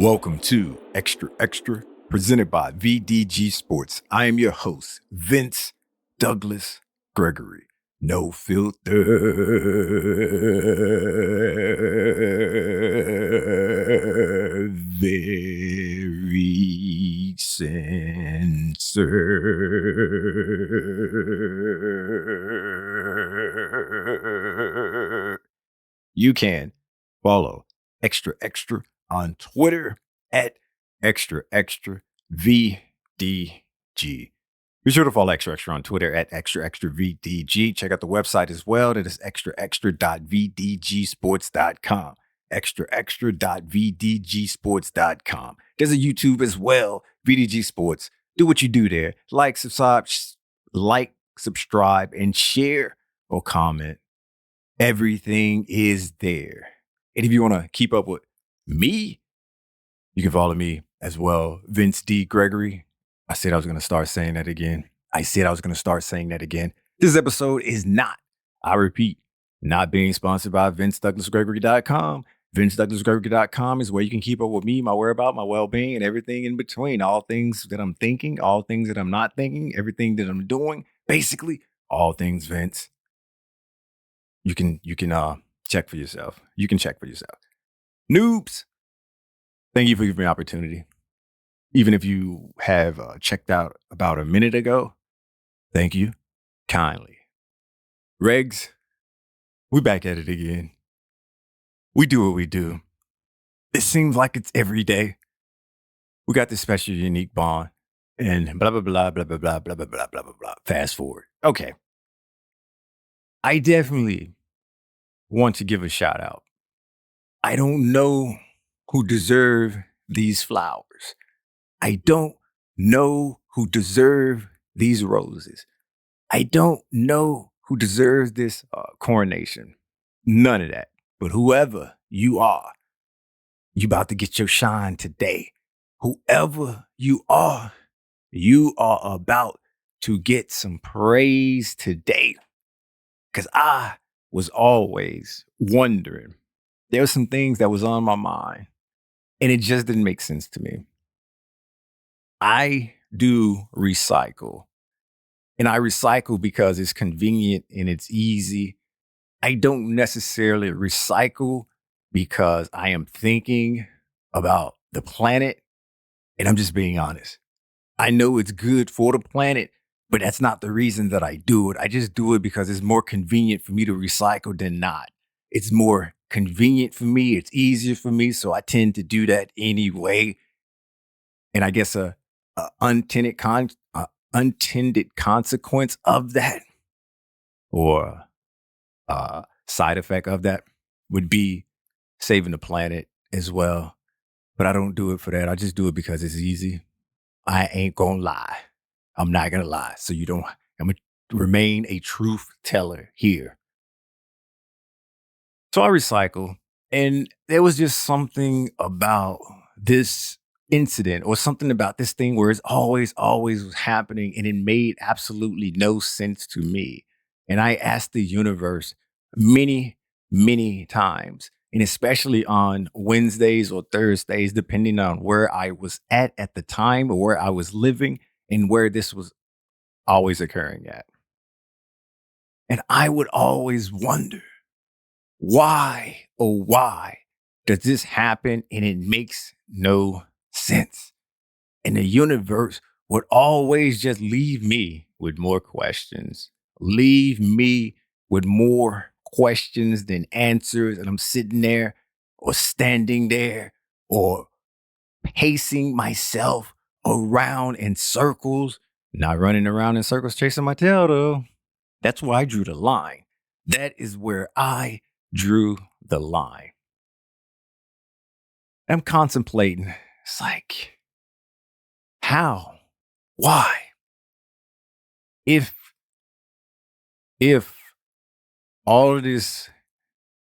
Welcome to Xtra, presented by VDG Sports. I am your host, Vince Douglas Gregory. No filter, very censored. You can follow Xtra on Twitter at Xtra VDG. Be sure to follow Xtra on Twitter at Xtra VDG. Check out the website as well. That is xtra.vdgsports.com. xtra.vdgsports.com. There's a YouTube as well, VDG Sports. Do what you do there. Like, subscribe, and share or comment. Everything is there. And if you want to keep up with me, you can follow me as well, Vince D. Gregory. I said I was going to start saying that again. This episode is not, I repeat, not being sponsored by VinceDouglasGregory.com. VinceDouglasGregory.com is where you can keep up with me, my whereabouts, my well-being, and everything in between. All things that I'm thinking, all things that I'm not thinking, everything that I'm doing, basically all things Vince. You can check for yourself. Noobs, thank you for giving me the opportunity. Even if you have checked out about a minute ago, thank you kindly. Regs, we back at it again. We do what we do. It seems like it's every day. We got this special, unique bond, and blah, blah, blah, blah, blah, blah, blah, blah, blah, blah, blah, blah. Fast forward. Okay. I definitely want to give a shout out. I don't know who deserve these flowers. I don't know who deserve these roses. I don't know who deserves this coronation. None of that. But whoever you are, you about to get your shine today. Whoever you are about to get some praise today. Because I was always wondering. There were some things that was on my mind, and it just didn't make sense to me. I do recycle, and I recycle because it's convenient and it's easy. I don't necessarily recycle because I am thinking about the planet, and I'm just being honest. I know it's good for the planet, but that's not the reason that I do it. I just do it because it's more convenient for me to recycle than not. It's more convenient for me. It's easier for me. So I tend to do that anyway. And I guess a unintended consequence of that, or a side effect of that, would be saving the planet as well. But I don't do it for that. I just do it because it's easy. I ain't gonna lie. I'm not gonna lie. So I'm gonna remain a truth teller here. So I recycle, and there was just something about this incident or something about this thing where it's always was happening, and it made absolutely no sense to me. And I asked the universe many, many times, and especially on Wednesdays or Thursdays, depending on where I was at the time or where I was living and where this was always occurring at. And I would always wonder, why does this happen? And it makes no sense. And the universe would always just leave me with more questions, than answers. And I'm sitting there or standing there or pacing myself around in circles, not running around in circles chasing my tail though. That's where I drew the line. That is where I drew the line. I'm contemplating. It's like, how? Why? If all of this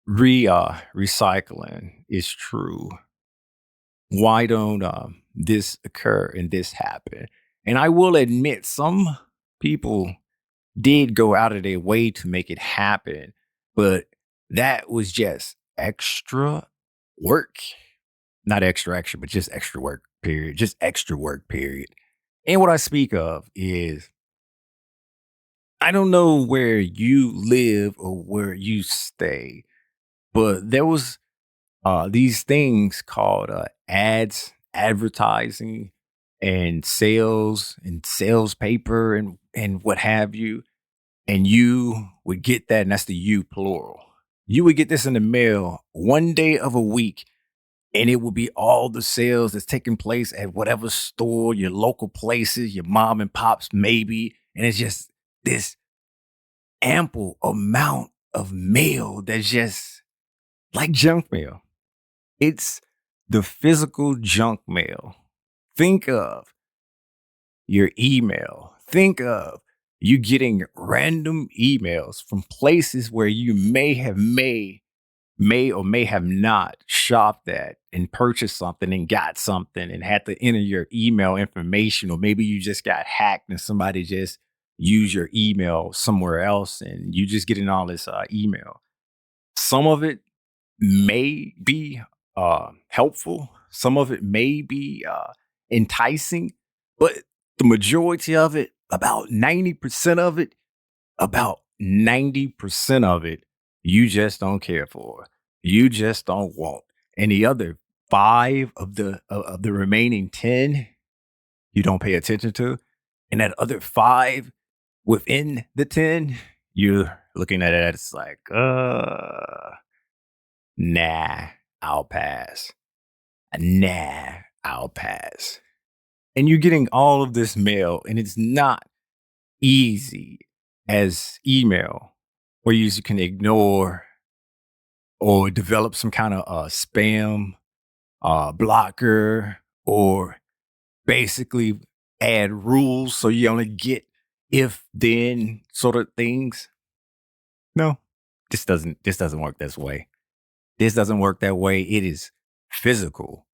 recycling is true, why don't this occur and this happen? And I will admit, some people did go out of their way to make it happen, but that was just extra work. not extra, but just extra work, period. Just extra work, period. And what I speak of is I don't know where you live or where you stay, but there was these things called ads, advertising, and sales paper and what have you. And you would get that, and that's the you plural. You would get this in the mail one day of a week, and it would be all the sales that's taking place at whatever store, your local places, your mom and pops, maybe. And it's just this ample amount of mail that's just like junk mail. It's the physical junk mail. Think of your email. Think of you getting random emails from places where you may or may have not shopped at and purchased something and got something and had to enter your email information, or maybe you just got hacked and somebody just used your email somewhere else and you just getting all this email. Some of it may be helpful, some of it may be enticing, but the majority of it, about 90% of it, you just don't care for. You just don't want. And the other five of the remaining 10, you don't pay attention to. And that other five within the 10, you're looking at it, it's like, nah, I'll pass. Nah, I'll pass. And you're getting all of this mail, and it's not easy as email, where you can ignore or develop some kind of spam blocker, or basically add rules so you only get if then sort of things. No, this doesn't work this way. This doesn't work that way. It is physical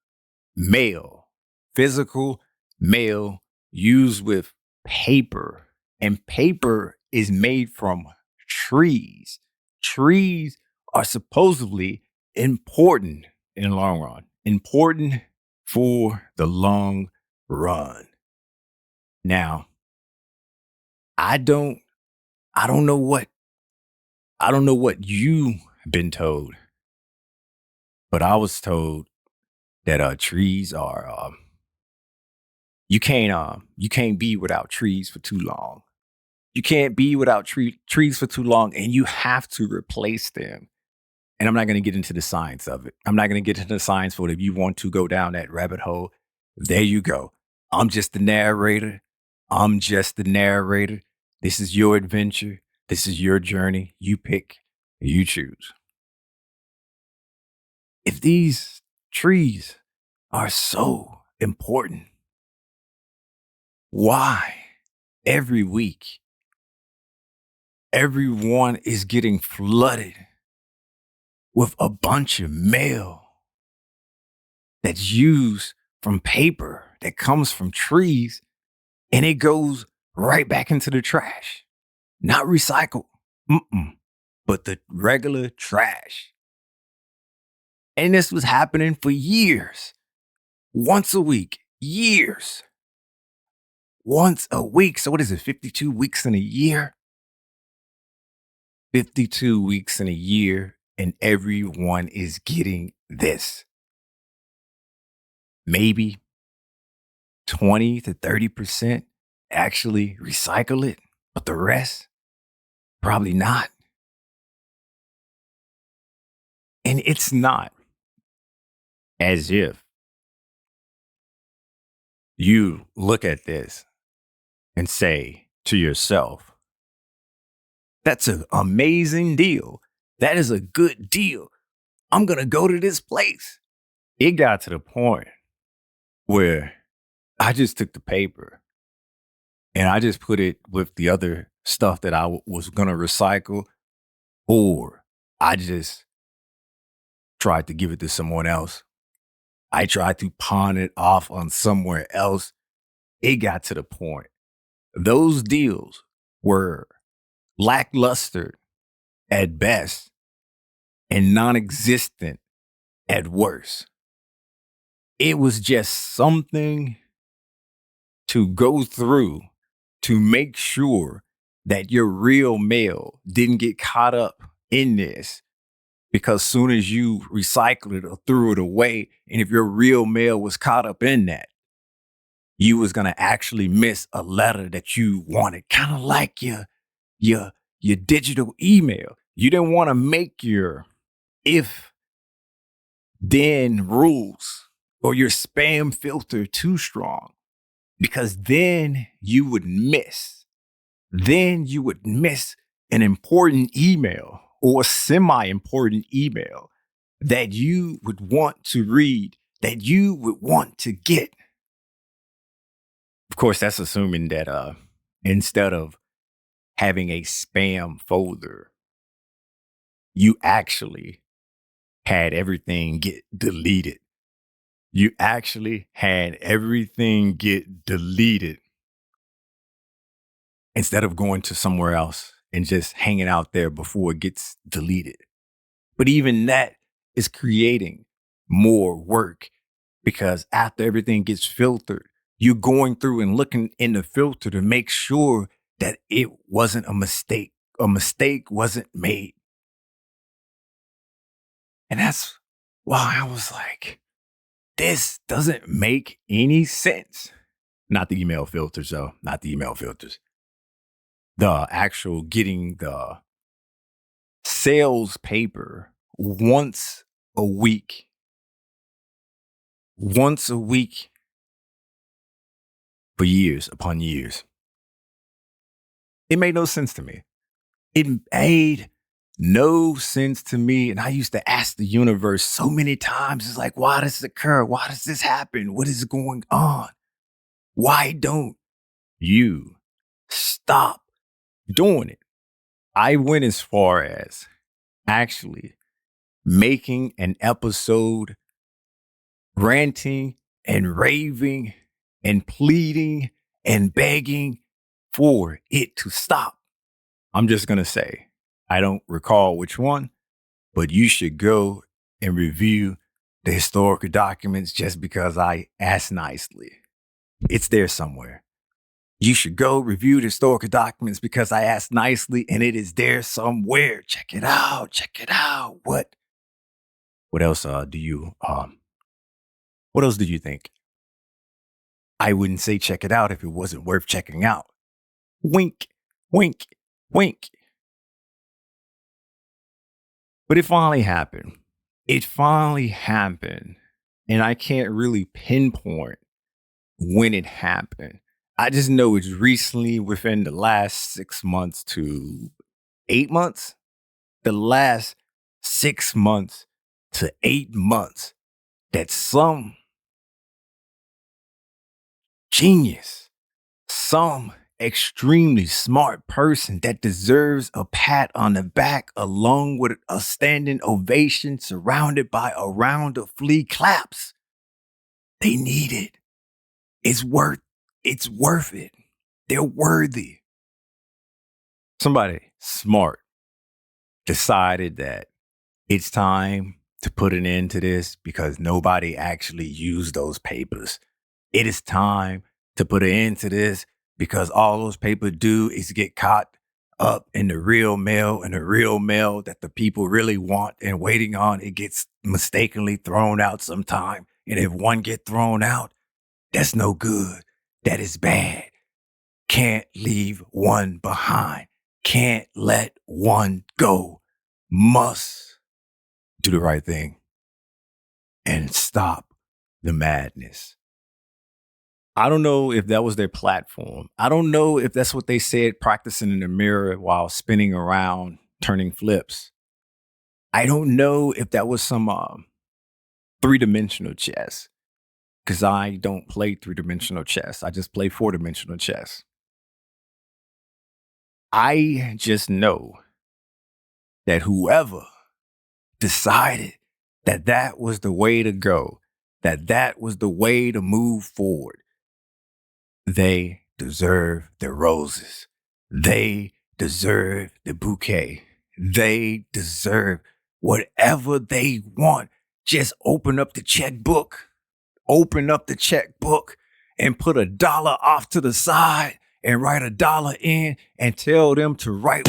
mail, physical mail used with paper, and paper is made from trees. Trees are supposedly important in the long run, important for the long run. Now, I don't, I don't know what, I don't know what you've been told, but I was told that trees are you can't be without trees for too long. You can't be without trees for too long, and you have to replace them. And I'm not going to get into the science of it. I'm not going to get into the science for it. If you want to go down that rabbit hole, there you go. I'm just the narrator. I'm just the narrator. This is your adventure. This is your journey. You pick, you choose. If these trees are so important, why every week everyone is getting flooded with a bunch of mail that's used from paper that comes from trees, and it goes right back into the trash? Not recycled, but the regular trash. And this was happening for years, once a week, years, once a week. So what is it, 52 weeks in a year? 52 weeks in a year, and everyone is getting this. Maybe 20 to 30% actually recycle it, but the rest, probably not. And it's not as if you look at this and say to yourself, that's an amazing deal. That is a good deal. I'm going to go to this place. It got to the point where I just took the paper and I just put it with the other stuff that I was going to recycle, or I just tried to give it to someone else. I tried to pawn it off on somewhere else. It got to the point. Those deals were lackluster at best and non existent at worst. It was just something to go through to make sure that your real mail didn't get caught up in this. Because soon as you recycled it or threw it away, and if your real mail was caught up in that, you was gonna actually miss a letter that you wanted, kind of like your your digital email. You didn't want to make your if then rules or your spam filter too strong, because then you would miss an important email or semi-important email that you would want to read, that you would want to get. Of course, that's assuming that instead of having a spam folder, you actually had everything get deleted. You actually had everything get deleted instead of going to somewhere else and just hanging out there before it gets deleted. But even that is creating more work, because after everything gets filtered, you're going through and looking in the filter to make sure that it wasn't a mistake. A mistake wasn't made. And that's why I was like, this doesn't make any sense. Not the email filters, though. Not the email filters. The actual getting the sales paper once a week. Once a week for years upon years. It made no sense to me. It made no sense to me. And I used to ask the universe so many times, it's like, why does this occur? Why does this happen? What is going on? Why don't you stop doing it? I went as far as actually making an episode ranting and raving and pleading and begging for it to stop. I'm just going to say, I don't recall which one, but you should go and review the historical documents just because I asked nicely. It's there somewhere. You should go review the historical documents because I asked nicely, and it is there somewhere. Check it out. Check it out. What else what else do you think? I wouldn't say check it out if it wasn't worth checking out. Wink, wink, wink. But it finally happened. It finally happened. And I can't really pinpoint when it happened. I just know it's recently, within the last 6 months to 8 months. The last 6 months to 8 months that some genius, some extremely smart person that deserves a pat on the back along with a standing ovation surrounded by a round of flea claps. They need it. It's worth it. They're worthy. Somebody smart decided that it's time to put an end to this because nobody actually used those papers. It is time to put an end to this because all those papers do is get caught up in the real mail, and the real mail that the people really want and waiting on, it gets mistakenly thrown out sometime. And if one get thrown out, that's no good. That is bad. Can't leave one behind. Can't let one go. Must do the right thing and stop the madness. I don't know if that was their platform. I don't know if that's what they said practicing in the mirror while spinning around, turning flips. I don't know if that was some three-dimensional chess, because I don't play three-dimensional chess. I just play four-dimensional chess. I just know that whoever decided that that was the way to go, that that was the way to move forward, they deserve the roses. They deserve the bouquet. They deserve whatever they want. Just open up the checkbook. open up the checkbook and put $1 off to the side and write $1 in and tell them to write